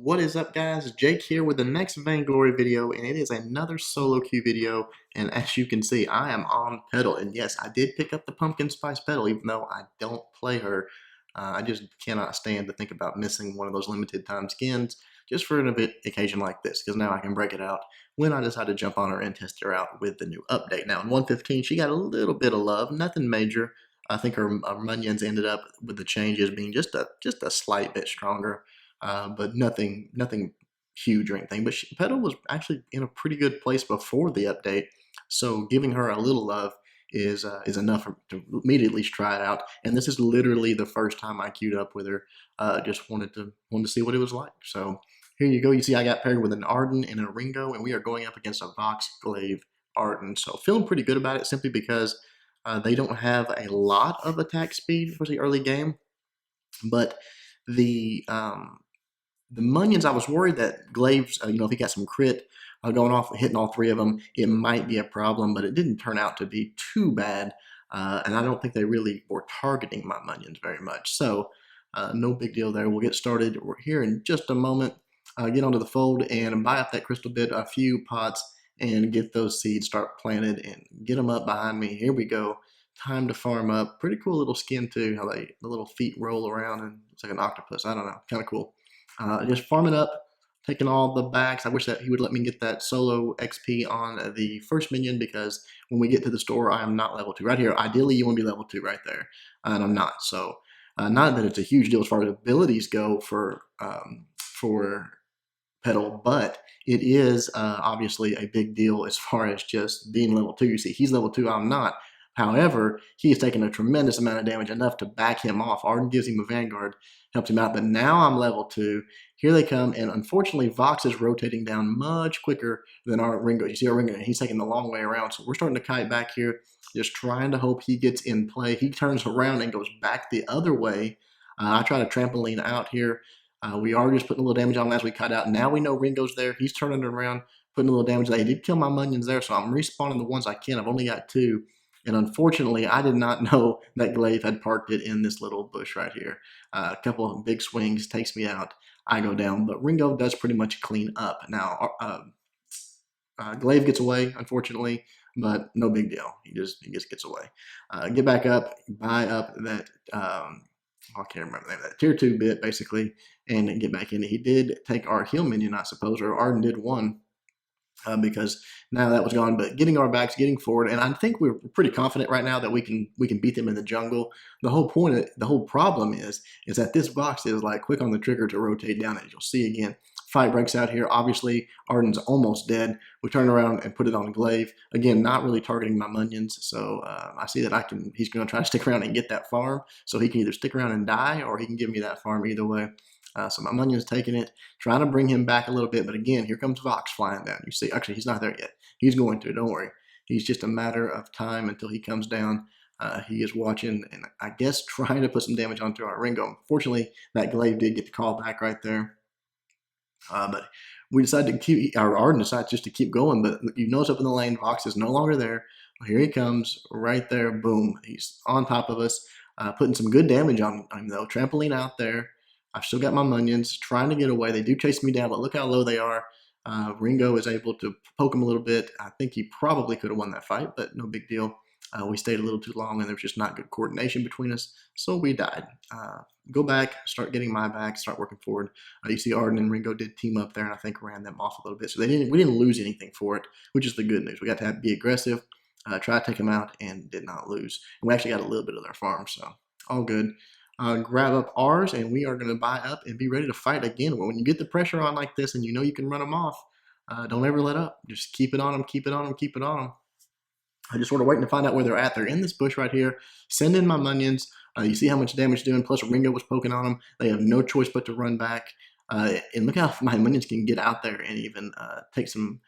What is up, guys? Jake here with the next Vainglory video, and it is another solo queue video. And as you can see, I am on Petal, and yes, I did pick up the pumpkin spice Petal, even though I don't play her. I just cannot stand to think about missing one of those limited time skins just for an occasion like this, because now I can break it out when I decide to jump on her and test her out with the new update. Now in 115, she got a little bit of love, nothing major. I think her minions ended up with the changes being just a slight bit stronger. But nothing huge or anything. But Petal was actually in a pretty good place before the update, so giving her a little love is enough to me to at least try it out. And this is literally the first time I queued up with her. Just wanted to see what it was like. So here you go. You see, I got paired with an Arden and a Ringo, and we are going up against a Vox Glaive Arden. So feeling pretty good about it, simply because they don't have a lot of attack speed for the early game, but the Munions, I was worried that Glaives, if he got some crit going off, hitting all three of them, it might be a problem, but it didn't turn out to be too bad. And I don't think they really were targeting my Munions very much. So no big deal there. We'll get started. We're here in just a moment. Get onto the fold and buy up that crystal bit, a few pots, and get those seeds start planted and get them up behind me. Here we go. Time to farm up. Pretty cool little skin too, how the little feet roll around and it's like an octopus. I don't know. Kind of cool. Just farming up, taking all the bags. I wish that he would let me get that solo XP on the first minion, because when we get to the store, I am not level 2. Right here, ideally you want to be level 2 right there, and I'm not. So not that it's a huge deal as far as abilities go for Petal, but it is obviously a big deal as far as just being level 2. You see, he's level 2, I'm not. However, he has taken a tremendous amount of damage, enough to back him off. Arden gives him a Vanguard, helps him out, but now I'm level 2. Here they come, and unfortunately, Vox is rotating down much quicker than our Ringo. You see our Ringo, he's taking the long way around, so we're starting to kite back here, just trying to hope he gets in play. He turns around and goes back the other way. I try to trampoline out here. We are just putting a little damage on him as we cut out. Now we know Ringo's there. He's turning around, putting a little damage. They did kill my Munions there, so I'm respawning the ones I can. I've only got 2. And unfortunately, I did not know that Glaive had parked it in this little bush right here. A couple of big swings, takes me out. I go down, but Ringo does pretty much clean up. Now, Glaive gets away, unfortunately, but no big deal. He just gets away. Get back up, buy up that, I can't remember the name of that, tier 2 bit, basically, and get back in. He did take our heal minion, I suppose, or Arden did one. Because now that was gone, but getting our backs, getting forward, and I think we're pretty confident right now that we can beat them in the jungle. The whole problem is that this box is like quick on the trigger to rotate down, as you'll see again. Fight breaks out here. Obviously, Arden's almost dead. We turn around and put it on Glaive. Again, not really targeting my Munions, so I see that he's going to try to stick around and get that farm, so he can either stick around and die, or he can give me that farm either way. So my Munion's taking it, trying to bring him back a little bit. But again, here comes Vox flying down. You see, actually, he's not there yet. He's going to, don't worry. He's just a matter of time until he comes down. He is watching and I guess trying to put some damage onto our Ringo. Fortunately, that Glaive did get the call back right there. But we decided to keep, our Arden decides just to keep going. But you notice up in the lane, Vox is no longer there. Here he comes, right there, boom. He's on top of us, putting some good damage on him, though. Trampoline out there. I've still got my Munions trying to get away. They do chase me down, but look how low they are. Ringo is able to poke him a little bit. I think he probably could have won that fight, but no big deal. We stayed a little too long, and there was just not good coordination between us, so we died. Go back, start getting my back, start working forward. You see Arden and Ringo did team up there, and I think ran them off a little bit. So we didn't lose anything for it, which is the good news. We got to be aggressive, try to take them out, and did not lose. And we actually got a little bit of their farm, so all good. Grab up ours, and we are going to buy up and be ready to fight again. When you get the pressure on like this and you know you can run them off, don't ever let up. Just keep it on them, keep it on them, keep it on them. I'm just sort of waiting to find out where they're at. They're in this bush right here. Send in my Munions. You see how much damage doing, plus Ringo was poking on them. They have no choice but to run back. And look how my Munions can get out there and even take some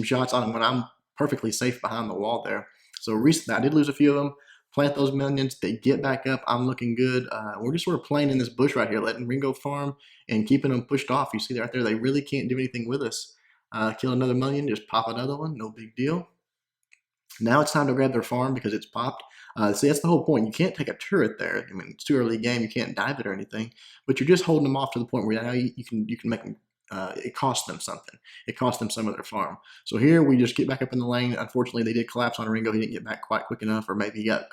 shots on them when I'm perfectly safe behind the wall there. So recently, I did lose a few of them. Plant those Munions, they get back up. I'm looking good. We're just sort of playing in this bush right here, letting Ringo farm and keeping them pushed off. You see right there, they really can't do anything with us. Kill another Munion, just pop another one, no big deal. Now it's time to grab their farm because it's popped. See, that's the whole point. You can't take a turret there. I mean, it's too early game. You can't dive it or anything. But you're just holding them off to the point where now you can make them it cost them something. It cost them some of their farm. So here we just get back up in the lane. Unfortunately, they did collapse on Ringo. He didn't get back quite quick enough, or maybe he got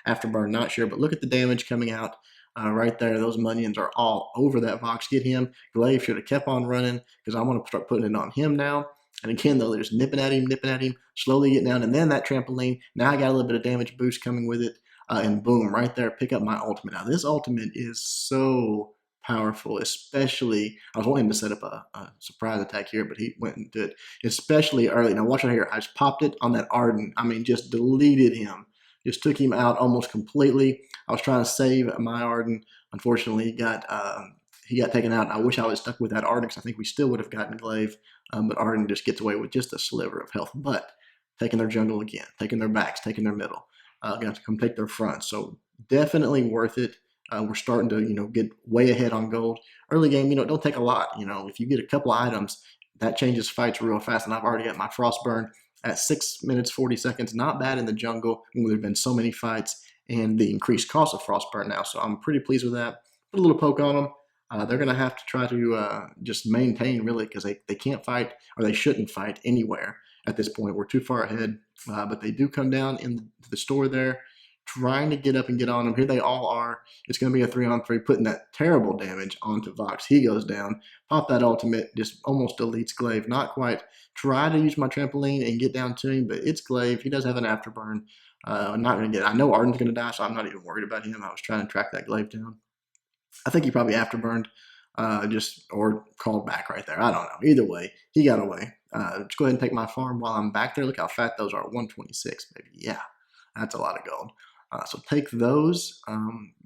afterburn, not sure. But look at the damage coming out right there. Those Munions are all over that Vox. Get him. Glaive should have kept on running because I want to start putting it on him now. And again, though, they're just nipping at him, slowly getting down. And then that trampoline. Now I got a little bit of damage boost coming with it. And boom, right there, pick up my ultimate. Now, this ultimate is so powerful, especially, I was wanting to set up a surprise attack here, but he went and did, especially early. Now, watch right here. I just popped it on that Arden. I mean, just deleted him. Just took him out almost completely. I was trying to save my Arden. Unfortunately, he got taken out. I wish I was stuck with that Arden because I think we still would have gotten Glaive. But Arden just gets away with just a sliver of health. But taking their jungle again, taking their backs, taking their middle. Gonna have to come take their front. So definitely worth it. We're starting to, get way ahead on gold. Early game, it don't take a lot. If you get a couple of items, that changes fights real fast. And I've already got my Frostburn at 6 minutes, 40 seconds. Not bad in the jungle when there have been so many fights and the increased cost of Frostburn now. So I'm pretty pleased with that. Put a little poke on them. They're going to have to try to just maintain, really, because they can't fight, or they shouldn't fight anywhere at this point. We're too far ahead. But they do come down into the store there, trying to get up and get on them. Here they all are. It's going to be a 3-on-3, putting that terrible damage onto Vox. He goes down. Pop that ultimate, just almost deletes Glaive. Not quite. Try to use my trampoline and get down to him, but it's Glaive. He does have an afterburn. I'm not going to get it. I know Arden's going to die, so I'm not even worried about him. I was trying to track that Glaive down. I think he probably afterburned, or called back right there. I don't know. Either way, he got away. Let's go ahead and take my farm while I'm back there. Look how fat those are. 126, baby. Yeah, that's a lot of gold. So take those.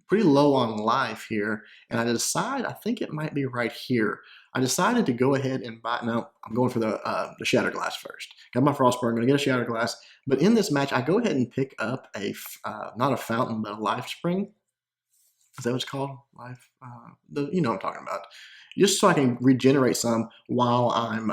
Pretty low on life here. And I think it might be right here. I decided to go ahead and buy. No, I'm going for the Shatter Glass first. Got my Frostburn. I'm going to get a Shatter Glass. But in this match, I go ahead and pick up not a fountain, but a Life Spring. Is that what it's called? Life? You know what I'm talking about. Just so I can regenerate some while I'm,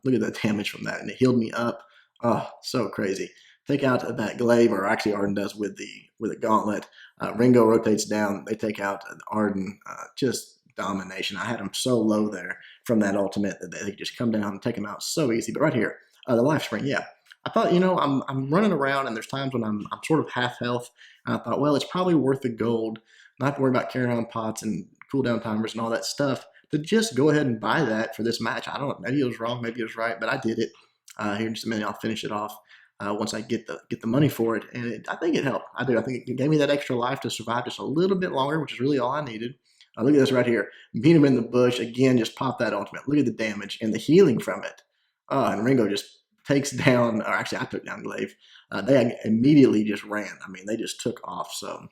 look at the damage from that. And it healed me up. Oh, so crazy. Take out that Glaive, or actually Arden does with the Gauntlet. Ringo rotates down. They take out Arden. Just domination. I had him so low there from that ultimate that they could just come down and take him out so easy. But right here, the Life Spring, yeah. I thought, I'm running around, and there's times when I'm sort of half health. And I thought, well, it's probably worth the gold. Not have to worry about carrying on pots and cooldown timers and all that stuff, to just go ahead and buy that for this match. I don't know. Maybe it was wrong. Maybe it was right, but I did it. Here in just a minute, I'll finish it off once I get the money for it. And I think it helped. I do. I think it gave me that extra life to survive just a little bit longer, which is really all I needed. Look at this right here. Beat him in the bush. Again, just pop that ultimate. Look at the damage and the healing from it. And Ringo just takes down, or actually I took down Glaive. They immediately just ran. I mean, they just took off. So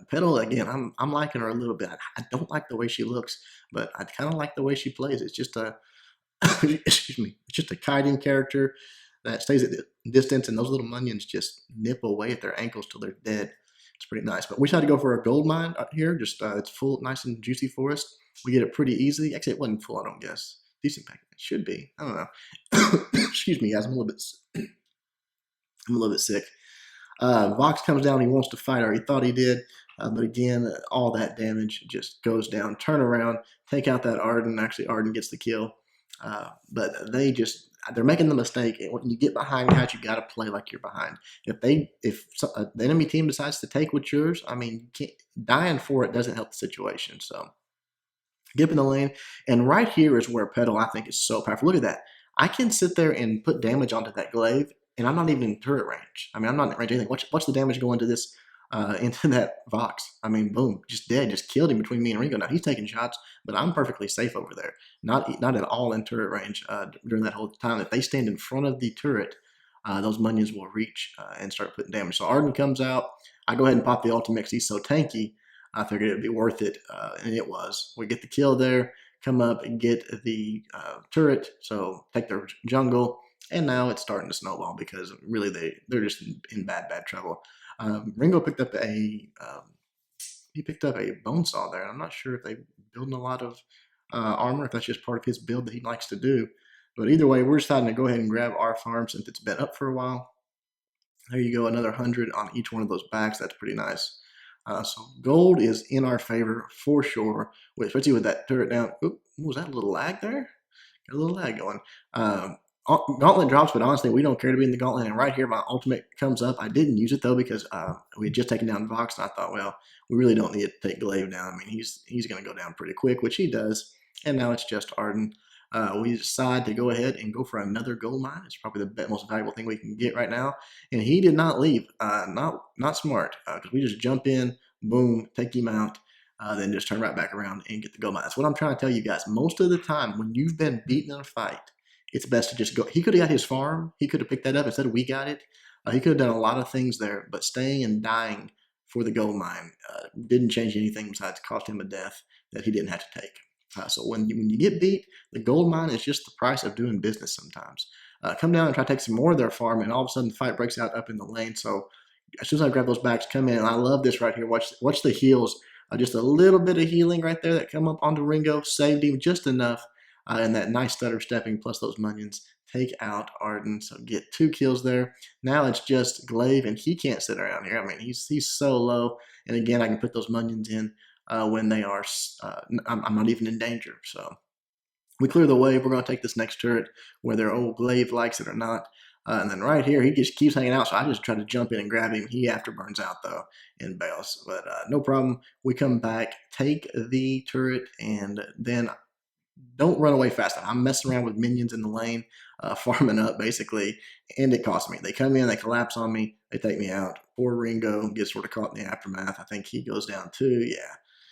Petal, again, I'm liking her a little bit. I don't like the way she looks, but I kind of like the way she plays. It's just a excuse me, it's just a kiting character that stays at the distance, and those little Munions just nip away at their ankles till they're dead. It's pretty nice. But we tried to go for a gold mine out here. Just it's full, nice and juicy for us. We get it pretty easily. Actually, it wasn't full, I don't guess. Decent pack. It should be. I don't know. Excuse me, guys. I'm a little bit sick. Vox comes down. He wants to fight, or he thought he did. But again, all that damage just goes down. Turn around, take out that Arden. Actually, Arden gets the kill. But they're making the mistake. When you get behind guys, you got to play like you're behind. If the enemy team decides to take what's yours, I mean, dying for it doesn't help the situation. So get up in the lane. And right here is where Petal, I think, is so powerful. Look at that. I can sit there and put damage onto that Glaive, and I'm not even in turret range. I mean, I'm not in range of anything. Watch the damage go into this, into that Vox. I mean, boom, just dead. Just killed him between me and Ringo. Now, he's taking shots, but I'm perfectly safe over there. Not at all in turret range during that whole time. If they stand in front of the turret, those Munions will reach and start putting damage. So Arden comes out. I go ahead and pop the ultimate because he's so tanky. I figured it would be worth it, and it was. We get the kill there, come up and get the turret, so take their jungle, and now it's starting to snowball because really they're just in bad trouble. Ringo picked up a bone saw there. I'm not sure if they're building a lot of armor, if that's just part of his build that he likes to do. But either way, we're deciding to go ahead and grab our farm since it's been up for a while. There you go, another 100 on each one of those backs. That's pretty nice. So gold is in our favor for sure, especially with that turret down. Oop, was that a little lag there? Got a little lag going. Um, Gauntlet drops, but honestly, we don't care to be in the gauntlet. And right here, my ultimate comes up. I didn't use it though because we had just taken down Vox, and I thought, well, we really don't need to take Glaive down. I mean, he's going to go down pretty quick, which he does. And now it's just Arden. We decide to go ahead and go for another gold mine. It's probably the most valuable thing we can get right now. And he did not leave. Not smart because we just jump in, boom, take him out. Then just turn right back around and get the gold mine. That's what I'm trying to tell you guys. Most of the time, when you've been beaten in a fight, it's best to just go. He could have got his farm. He could have picked that up instead of we got it. He could have done a lot of things there, but staying and dying for the gold mine didn't change anything besides cost him a death that he didn't have to take. So when you get beat, the gold mine is just the price of doing business sometimes. Come down and try to take some more of their farm, and all of a sudden the fight breaks out up in the lane. So as soon as I grab those backs, come in, and I love this right here. Watch the heals. Just a little bit of healing right there that come up onto Ringo. Saved him just enough. And that nice stutter stepping plus those minions take out Arden. So get 2 kills there. Now it's just Glaive, and he can't sit around here. I mean, he's so low. And again, I can put those minions in when they are, I'm not even in danger. So we clear the wave. We're going to take this next turret, whether old Glaive likes it or not. And then right here, he just keeps hanging out, so I just try to jump in and grab him. He afterburns out, though, and bails. But no problem. We come back, take the turret, and then don't run away fast. I'm messing around with minions in the lane, farming up, basically, and it costs me. They come in, they collapse on me, they take me out. Poor Ringo gets sort of caught in the aftermath. I think he goes down, too.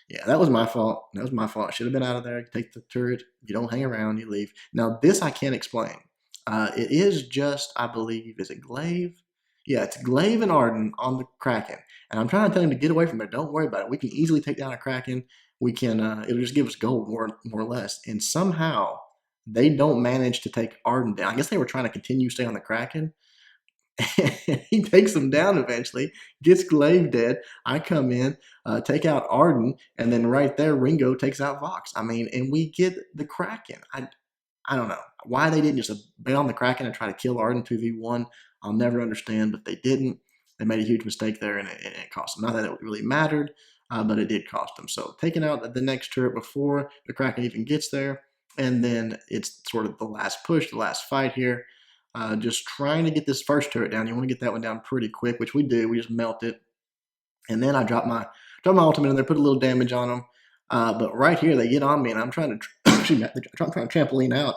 Yeah, that was my fault. That was my fault. I should have been out of there. Take the turret. You don't hang around. You leave. Now, this I can't explain. It is just, I believe, is it Glaive? Yeah, it's Glaive and Arden on the Kraken. And I'm trying to tell him to get away from there. Don't worry about it. We can easily take down a Kraken. We can, it'll just give us gold more or less. And somehow they don't manage to take Arden down. I guess they were trying to continue stay on the Kraken. He takes them down eventually, gets Glaive dead. I come in, take out Arden, and then right there, Ringo takes out Vox. I mean, and we get the Kraken. I don't know why they didn't just bail on the Kraken and try to kill Arden 2v1. I'll never understand, but they didn't. They made a huge mistake there, and it cost them. Not that it really mattered, but it did cost them. So taking out the next turret before the Kraken even gets there, and then it's sort of the last push, the last fight here. Just trying to get this first turret down. You want to get that one down pretty quick, which we do. We just melt it. And then I drop my ultimate in there, put a little damage on them. But right here, they get on me, and I'm trying to trying to trampoline out.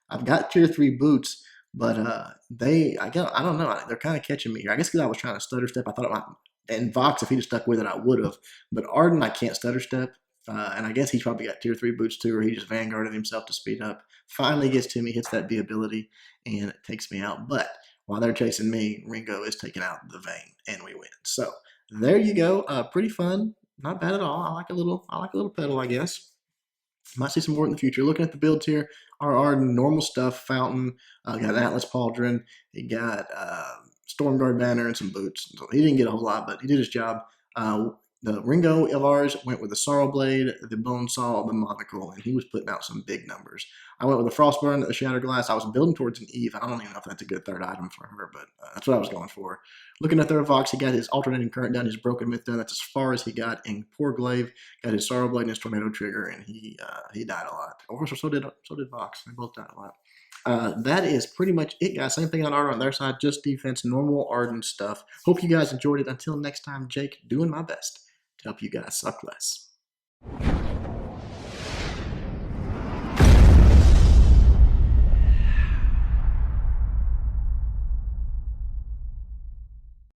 I've got tier 3 boots, but I don't know. They're kind of catching me here. I guess because I was trying to stutter step, I thought it might. And Vox, if he'd have stuck with it, I would have. But Arden, I can't stutter step. And I guess he's probably got tier 3 boots too, or he just vanguarded himself to speed up. Finally gets to me, hits that B ability, and it takes me out. But while they're chasing me, Ringo is taking out the Vayne, and we win. So there you go. Pretty fun. Not bad at all. I like a little Petal, I guess. Might see some more in the future. Looking at the builds here, our normal stuff, Fountain, got an Atlas Pauldron, he got Stormguard Banner and some boots. So he didn't get a whole lot, but he did his job. The Ringo of ours went with the Sorrow Blade, the Bone Saw, the Monocle, and he was putting out some big numbers. I went with the Frostburn, the Shattered Glass. I was building towards an Eve. I don't even know if that's a good third item for her, but that's what I was going for. Looking at their Vox, he got his Alternating Current done, his Broken Myth done. That's as far as he got. And poor Glaive got his Sorrow Blade and his Tornado Trigger, and he died a lot. Of course, so did Vox. They both died a lot. That is pretty much it, guys. Same thing on their side, just defense, normal Arden stuff. Hope you guys enjoyed it. Until next time, Jake, doing my best to help you guys suck less.